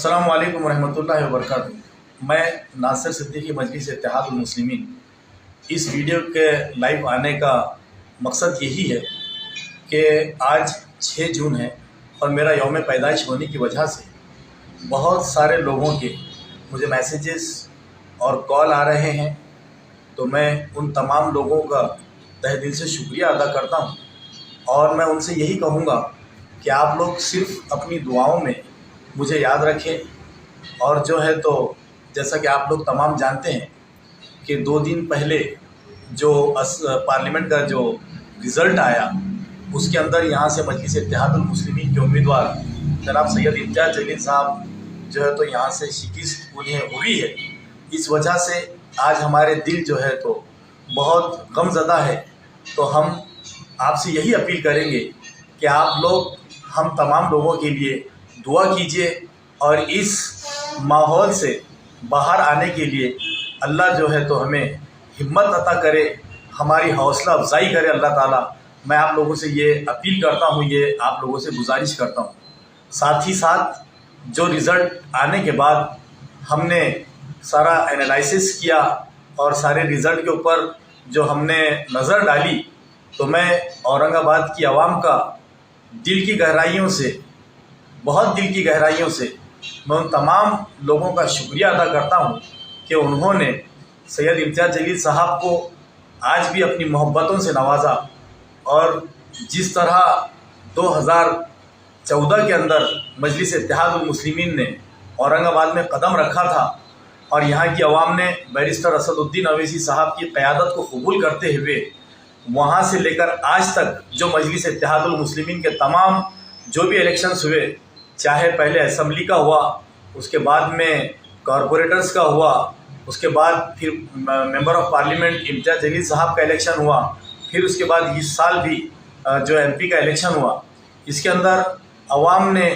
अस्सलामु अलैकुम वरहमतुल्लाहि वबरकातुहू। मैं नासिर सिद्दीकी मजलिस इत्तेहादुल मुस्लिमीन, इस वीडियो के लाइव आने का मकसद यही है कि आज 6 जून है और मेरा यौम पैदाइश होने की वजह से बहुत सारे लोगों के मुझे मैसेजेस और कॉल आ रहे हैं। तो मैं उन तमाम लोगों का तहे दिल से शुक्रिया अदा करता हूं और मैं उनसे यही कहूँगा कि आप लोग सिर्फ़ अपनी दुआओं में मुझे याद रखें। और जो है तो जैसा कि आप लोग तमाम जानते हैं कि 2 दिन पहले जो पार्लियामेंट का जो रिज़ल्ट आया उसके अंदर यहाँ से मजलिस इत्तेहादुल मुस्लिमीन के उम्मीदवार जनाब सैयद इम्तियाज़ जलील साहब जो है तो यहाँ से शिकस्त उन्हें हुई है। इस वजह से आज हमारे दिल जो है तो बहुत गमज़दा है। तो हम आपसे यही अपील करेंगे कि आप लोग हम तमाम लोगों के लिए दुआ कीजिए और इस माहौल से बाहर आने के लिए अल्लाह जो है तो हमें हिम्मत अता करे, हमारी हौसला अफजाई करे अल्लाह ताला। मैं आप लोगों से ये अपील करता हूँ, ये आप लोगों से गुजारिश करता हूँ। साथ ही साथ जो रिज़ल्ट आने के बाद हमने सारा एनालिसिस किया और सारे रिज़ल्ट के ऊपर जो हमने नज़र डाली, तो मैं औरंगाबाद की आवाम का दिल की गहराइयों से, बहुत दिल की गहराइयों से मैं उन तमाम लोगों का शुक्रिया अदा करता हूँ कि उन्होंने सैयद इम्तियाज़ जलील साहब को आज भी अपनी मोहब्बतों से नवाजा। और जिस तरह 2014 के अंदर मजलिस इत्तेहादुल मुस्लिमीन ने औरंगाबाद में कदम रखा था और यहाँ की आवाम ने बैरिस्टर असदुद्दीन अवैसी साहब की क़यादत को कबूल करते हुए वहाँ से लेकर आज तक जो मजलिस इत्तेहादुल मुस्लिमीन के तमाम जो भी इलेक्शंस हुए, चाहे पहले असम्बली का हुआ, उसके बाद में कॉरपोरेटर्स का हुआ, उसके बाद फिर मेंबर ऑफ पार्लियामेंट इम्तियाज़ जलील साहब का इलेक्शन हुआ, फिर उसके बाद इस साल भी जो एमपी का इलेक्शन हुआ, इसके अंदर अवाम ने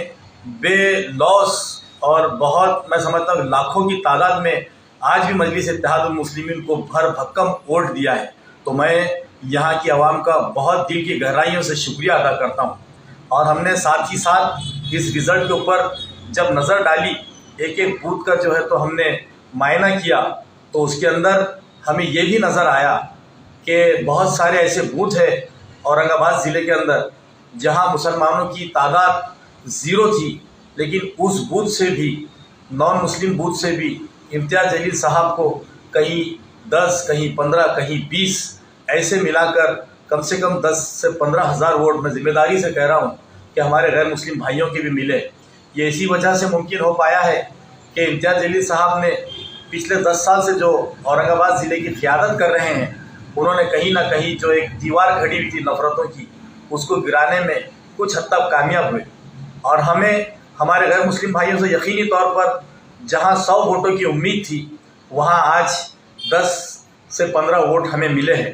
बेलौस और बहुत, मैं समझता हूँ लाखों की तादाद में आज भी मजलिस इत्तेहादुल मुस्लिमीन को भर भक्कम वोट दिया है। तो मैं यहाँ की आवाम का बहुत दिल की गहराइयों से शुक्रिया अदा करता हूँ। और हमने साथ ही साथ इस रिज़ल्ट के ऊपर जब नज़र डाली, एक एक बूथ का जो है तो हमने मायना किया, तो उसके अंदर हमें ये भी नज़र आया कि बहुत सारे ऐसे बूथ है औरंगाबाद ज़िले के अंदर जहां मुसलमानों की तादाद 0 थी, लेकिन उस बूथ से भी, नॉन मुस्लिम बूथ से भी इम्तियाज़ जलील साहब को कहीं 10, कहीं 15, कहीं 20 ऐसे मिलाकर कम से कम 10 से 15 हज़ार वोट, मैं ज़िम्मेदारी से कह रहा हूँ कि हमारे गैर मुस्लिम भाइयों के भी मिले। ये इसी वजह से मुमकिन हो पाया है कि इम्तियाज़ जलील साहब ने पिछले 10 साल से जो औरंगाबाद ज़िले की क़यादत कर रहे हैं, उन्होंने कहीं ना कहीं जो एक दीवार खड़ी हुई थी नफ़रतों की, उसको गिराने में कुछ हद तक कामयाब हुए। और हमें हमारे गैर मुस्लिम भाइयों से यकीनी तौर पर जहाँ 100 वोटों की उम्मीद थी, वहाँ आज 10 से 15 वोट हमें मिले हैं।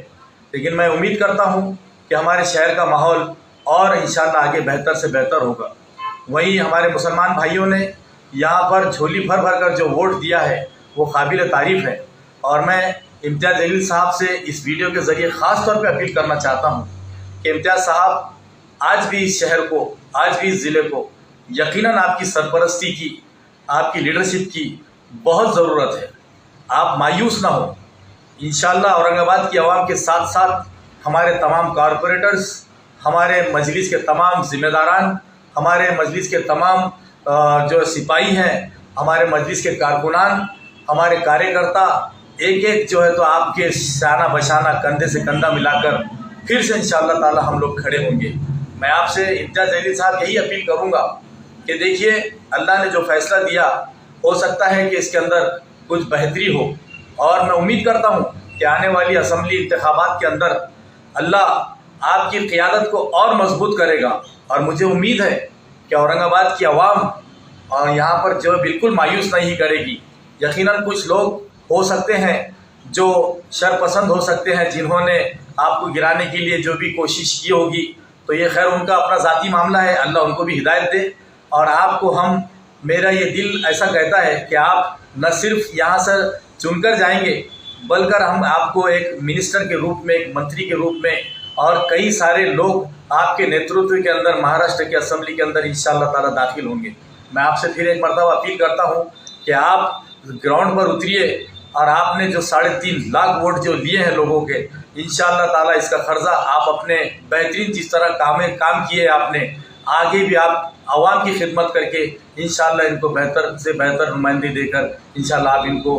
लेकिन मैं उम्मीद करता हूँ कि हमारे शहर का माहौल और इंशाअल्लाह आगे बेहतर से बेहतर होगा। वहीं हमारे मुसलमान भाइयों ने यहाँ पर झोली भर भर कर जो वोट दिया है वो काबिल तारीफ़ है। और मैं इम्तियाज़ जलील साहब से इस वीडियो के ज़रिए ख़ास तौर पे अपील करना चाहता हूँ कि इम्तियाज़ साहब, आज भी इस शहर को, आज भी इस ज़िले को यकीनन आपकी सरपरस्ती की, आपकी लीडरशिप की बहुत ज़रूरत है। आप मायूस ना हो। इंशाअल्लाह औरंगाबाद की आवाम के साथ साथ हमारे तमाम कॉरपोरेटर्स, हमारे मजलिस के तमाम ज़िम्मेदारान, हमारे मजलिस के तमाम जो सिपाही हैं, हमारे मजलिस के कारकुनान, हमारे कार्यकर्ता, एक एक जो है तो आपके शाना बशाना कंधे से कंधा मिलाकर फिर से इंशाअल्लाह ताला हम लोग खड़े होंगे। मैं आपसे इम्तियाज़ जलील साहब यही अपील करूँगा कि देखिए, अल्लाह ने जो फ़ैसला दिया, हो सकता है कि इसके अंदर कुछ बेहतरी हो। और मैं उम्मीद करता हूँ कि आने वाली असम्बली इंतखाबात के अंदर अल्लाह आपकी क़यादत को और मजबूत करेगा। और मुझे उम्मीद है कि औरंगाबाद की आवाम और यहाँ पर जो बिल्कुल मायूस नहीं करेगी। यकीनन कुछ लोग हो सकते हैं जो शरपसंद हो सकते हैं, जिन्होंने आपको गिराने के लिए जो भी कोशिश की होगी, तो ये खैर उनका अपना ज़ाती मामला है, अल्लाह उनको भी हिदायत दे। और आपको हम, मेरा ये दिल ऐसा कहता है कि आप न सिर्फ यहाँ से चुनकर जाएंगे, बल्कि हम आपको एक मिनिस्टर के रूप में, एक मंत्री के रूप में, और कई सारे लोग आपके नेतृत्व के अंदर महाराष्ट्र की असम्बली के अंदर इंशाअल्लाह ताला दाखिल होंगे। मैं आपसे फिर एक मरतबा अपील करता हूँ कि आप ग्राउंड पर उतरिए और आपने जो 3.5 लाख वोट जो लिए हैं लोगों के, इंशाअल्लाह ताला इसका कर्जा आप अपने बेहतरीन जिस तरह काम किए आपने, आगे भी आप आवाम की खिदमत करके इंशाअल्लाह इनको बेहतर से बेहतर नुमाइंदगी देकर इंशाअल्लाह आप इनको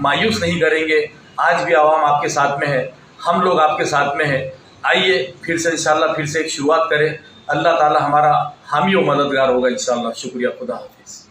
मायूस नहीं करेंगे। आज भी आवाम आपके साथ में है, हम लोग आपके साथ में हैं। आइए फिर से इंशाअल्लाह फिर से एक शुरुआत करें। अल्लाह ताला हमारा हामी और मददगार होगा इंशाअल्लाह। शुक्रिया, खुदा हाफिज़।